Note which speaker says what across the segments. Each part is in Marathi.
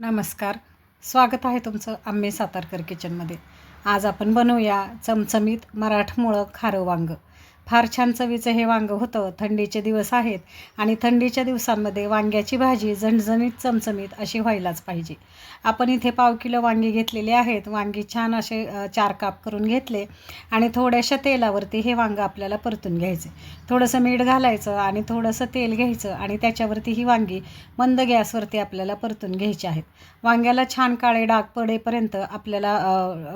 Speaker 1: नमस्कार. स्वागत आहे तुमचं आम्ही सातारकर किचनमध्ये. आज आपण बनवूया चमचमीत मराठमोळं खारं वांगं. फार छान चवीचं हे वांगं होतं. थंडीचे दिवस आहेत आणि थंडीच्या दिवसांमध्ये वांग्याची भाजी झणझणीत चमचमीत अशी व्हायलाच पाहिजे. आपण इथे 1/2 किलो वांगी घेतलेली आहेत. वांगी छान असे 4 काप करून घेतले आणि थोड्याशा तेलावरती हे वांगं आपल्याला परतून घ्यायचे. थोडंसं मीठ घालायचं आणि थोडंसं तेल घ्यायचं आणि त्याच्यावरती ही वांगी मंद गॅसवरती आपल्याला परतून घ्यायची आहेत. वांग्याला छान काळे डाग पडेपर्यंत आपल्याला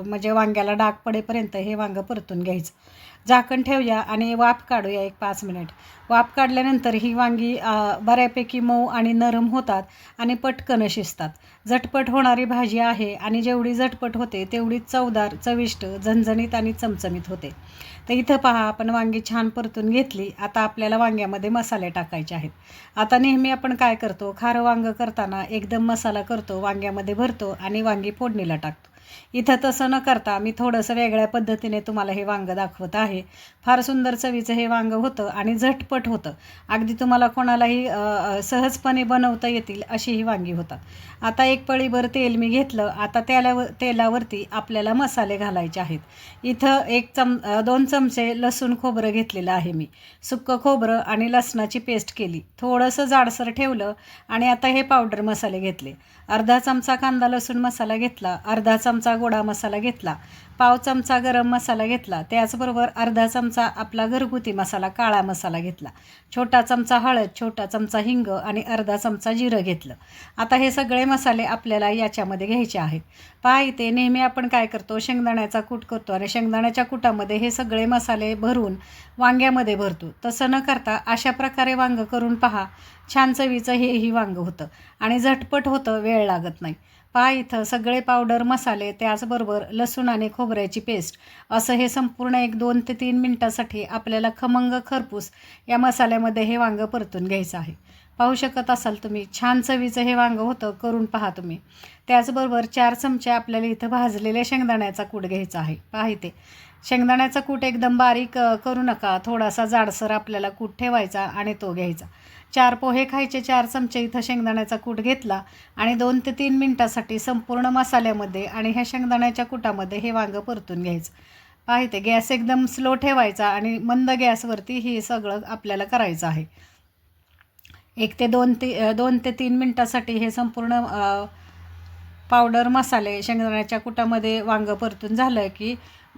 Speaker 1: म्हणजे वांग्याला डाग पडेपर्यंत हे वांगं परतून घ्यायचं. झाकण ठेवूया आणि वाफ काढूया 1-5 मिनिट. वाफ काढल्यानंतर ही वांगी बऱ्यापैकी मऊ आणि नरम होतात आणि पटकन शिजतात. झटपट होणारी भाजी आहे आणि जेवढी झटपट होते तेवढी चवदार, चविष्ट, झणझणीत आणि चमचमीत होते. तर इथं पहा आपण वांगी छान परतून घेतली. आता आपल्याला वांग्यामध्ये मसाले टाकायचे आहेत. आता नेहमी आपण काय करतो, खारं वांगं करताना एकदम मसाला करतो, वांग्यामध्ये भरतो आणि वांगी फोडणीला टाकतो. इथं तसं न करता मी थोडंसं वेगळ्या पद्धतीने तुम्हाला हे वांगं दाखवत आहे. फार सुंदर चवीचं हे वांगं होतं आणि झटपट होतं. अगदी तुम्हाला कोणालाही सहजपणे बनवता येतील अशी ही वांगी होतात. आता 1 पळीभर तेल मी घेतलं. आता तेलावरती आपल्याला मसाले घालायचे आहेत. इथं 2 चमचे लसूण खोबरं घेतलेलं आहे मी. सुक्कं खोबरं आणि लसणाची पेस्ट केली. थोडंसं जाडसर ठेवलं आणि आता हे पावडर मसाले घेतले. अर्धा चमचा कांदा लसूण मसाला घेतला, अर्धा चमचा गोडा मसाला घेतला, पाव चमचा गरम मसाला घेतला, त्याचबरोबर अर्धा चमचा आपला घरगुती मसाला काळा मसाला घेतला, छोटा चमचा हळद, छोटा चमचा हिंग आणि अर्धा चमचा जिरं घेतलं. आता हे सगळे मसाले आपल्याला याच्यामध्ये घ्यायचे आहेत. पहा इथे नेहमी आपण काय करतो, शेंगदाण्याचा कूट करतो आणि शेंगदाण्याच्या कुटामध्ये हे सगळे मसाले भरून वांग्यामध्ये भरतो. तसं न करता अशा प्रकारे वांगं करून पहा. छान चवीचं ही वांगं होतं आणि झटपट होतं, वेळ लागत नाही. पहा इथं सगळे पावडर मसाले त्याचबरोबर लसूण आणि खोबऱ्याची पेस्ट असं हे संपूर्ण 2 ते 3 मिनटासाठी आपल्याला खमंग खरपूस या मसाल्यामध्ये हे वांगं परतून घ्यायचं आहे. पाहू शकत असाल तुम्ही, छान चवीचं हे वांगं होतं, करून पहा तुम्ही. त्याचबरोबर 4 चमचे आपल्याला इथं भाजलेल्या शेंगदाण्याचा कूट घ्यायचा आहे. पहा इथे शेंगदाण्याचा कूट एकदम बारीक करू नका, थोडासा जाडसर आपल्याला कूट ठेवायचा आणि तो घ्यायचा. 4 पोहे खायचे 4 चमचे इथं शेंगदाण्याचा कूट घेतला आणि 2 ते 3 मिनटासाठी संपूर्ण मसाल्यामध्ये आणि ह्या शेंगदाण्याच्या कुटामध्ये हे वांगं परतून घ्यायचं. पहा इथे गॅस एकदम स्लो ठेवायचा आणि मंद गॅसवरती हे सगळं आपल्याला करायचं आहे. 2 ते 3 मिनटासाठी हे संपूर्ण पावडर मसाले शेंगदाण्याच्या कुटामध्ये वांगं परतून झालं की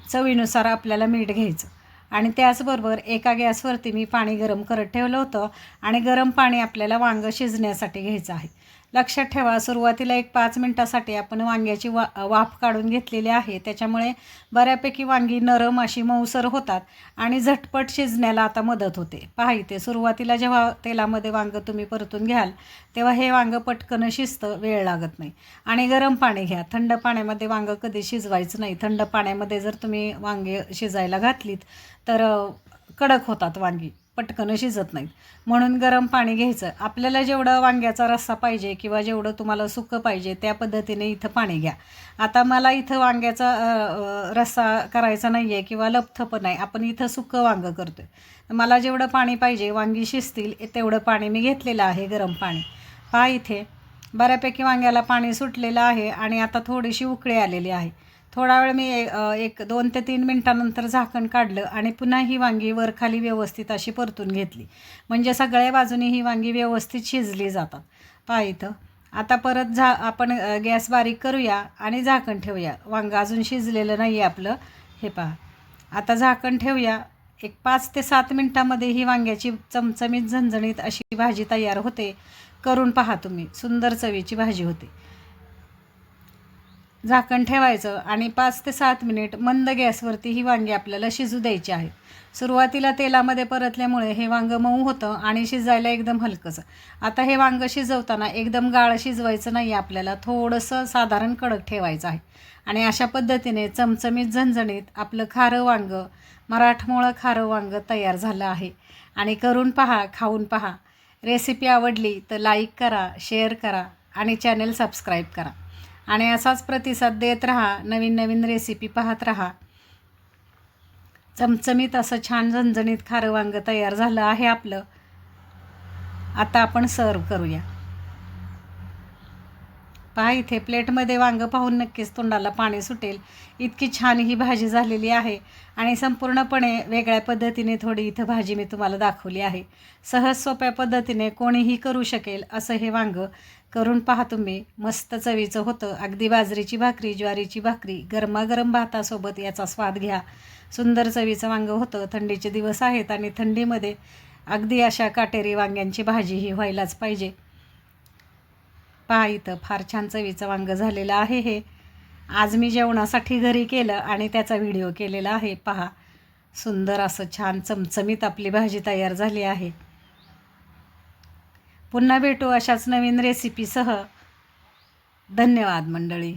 Speaker 1: चवीनुसार आपल्याला मीठ घ्यायचं आणि त्याचबरोबर एका गॅसवरती मी पाणी गरम करत ठेवलं होतं आणि गरम पाणी आपल्याला वांगं शिजण्यासाठी घ्यायचं आहे. लक्षात ठेवा, सुरुवातीला 5 मिनटासाठी आपण वांग्याची वाफ काढून घेतलेली आहे. त्याच्यामुळे बऱ्यापैकी वांगी नरम अशी मऊसर होतात आणि झटपट शिजण्याला आता मदत होते. पहा इथे सुरुवातीला जेव्हा तेलामध्ये वांगं तुम्ही परतून घ्याल तेव्हा हे वांगं पटकन शिजतं, वेळ लागत नाही. आणि गरम पाणी घ्या. थंड पाण्यामध्ये वांगं कधी शिजवायचं नाही. थंड पाण्यामध्ये जर तुम्ही वांगे शिजायला घातलीत तर कडक होतात वांगी, पटकन शिजत नाहीत. म्हणून गरम पाणी घ्यायचं. आपल्याला जेवढं वांग्याचा रस्सा पाहिजे किंवा जेवढं तुम्हाला सुकं पाहिजे त्या पद्धतीने इथं पाणी घ्या. आता मला इथं वांग्याचा रस्सा करायचा नाही आहे किंवा लपथपं नाही, आपण इथं सुकं वांगं करतो आहे. मला जेवढं पाणी पाहिजे वांगी शिजतील तेवढं पाणी मी घेतलेलं आहे, गरम पाणी. पहा इथे बऱ्यापैकी वांग्याला पाणी सुटलेलं आहे आणि आता थोडीशी उकळी आलेली आहे. थोडा वेळ मी 2 ते 3 मिनटानंतर झाकण काढलं आणि पुन्हा ही वांगी वरखाली व्यवस्थित अशी परतून घेतली. म्हणजे सगळ्या बाजूनी ही वांगी व्यवस्थित शिजली जातात. पहा इथं आता परत आपण गॅस बारीक करूया आणि झाकण ठेवूया. वांगं अजून शिजलेलं नाही आहे आपलं. हे पहा आता झाकण ठेवूया. 5 ते 7 मिनटामध्ये ही वांग्याची चमचमीत झणझणीत अशी भाजी तयार होते. करून पहा तुम्ही, सुंदर चवीची भाजी होते. झाकण ठेवायचं आणि 5 ते 7 मिनिट मंद गॅसवरती ही वांगी आपल्याला शिजू द्यायची आहेत. सुरुवातीला तेलामध्ये परतल्यामुळे हे वांगं मऊ होतं आणि शिजायला एकदम हलकंच. आता हे वांगं शिजवताना एकदम गाळ शिजवायचं नाही, आपल्याला थोडंसं साधारण कडक ठेवायचं आहे. आणि अशा पद्धतीने चमचमीत झणझणीत आपलं खारं वांगं, मराठमोळं खारं वांगं तयार झालं आहे. आणि करून पहा, खाऊन पहा. रेसिपी आवडली तर लाईक करा, शेअर करा आणि चॅनल सबस्क्राईब करा. आणि असाच प्रतिसाद देत राहा. नवीन नवीन रेसिपी पाहत राहा. चमचमीत असं छान झणझणीत खारं वांगं तयार झालं आहे आपलं. आता आपण सर्व करूया. पहा इथे प्लेटमध्ये वांगं पाहून नक्कीच तोंडाला पाणी सुटेल, इतकी छान ही भाजी झालेली आहे. आणि संपूर्णपणे वेगळ्या पद्धतीने थोडी इथं भाजी मी तुम्हाला दाखवली आहे. सहज सोप्या पद्धतीने कोणीही करू शकेल असं हे वांगं करून पहा तुम्ही. मस्त चवीचं होतं. अगदी बाजरीची भाकरी, ज्वारीची भाकरी, गरमागरम भातासोबत याचा स्वाद घ्या. सुंदर चवीचं वांगं होतं. थंडीचे दिवस आहेत आणि थंडीमध्ये अगदी अशा काटेरी वांग्यांची भाजी ही व्हायलाच पाहिजे. पहा इथं फार छान चवीचं वांगं झालेलं आहे हे. आज मी जेवणासाठी घरी केलं आणि त्याचा व्हिडिओ केलेला आहे. पहा सुंदर असं छान चमचमीत आपली भाजी तयार झाली आहे. पुन्हा भेटू अशाच नवीन रेसिपीसह. धन्यवाद मंडळी.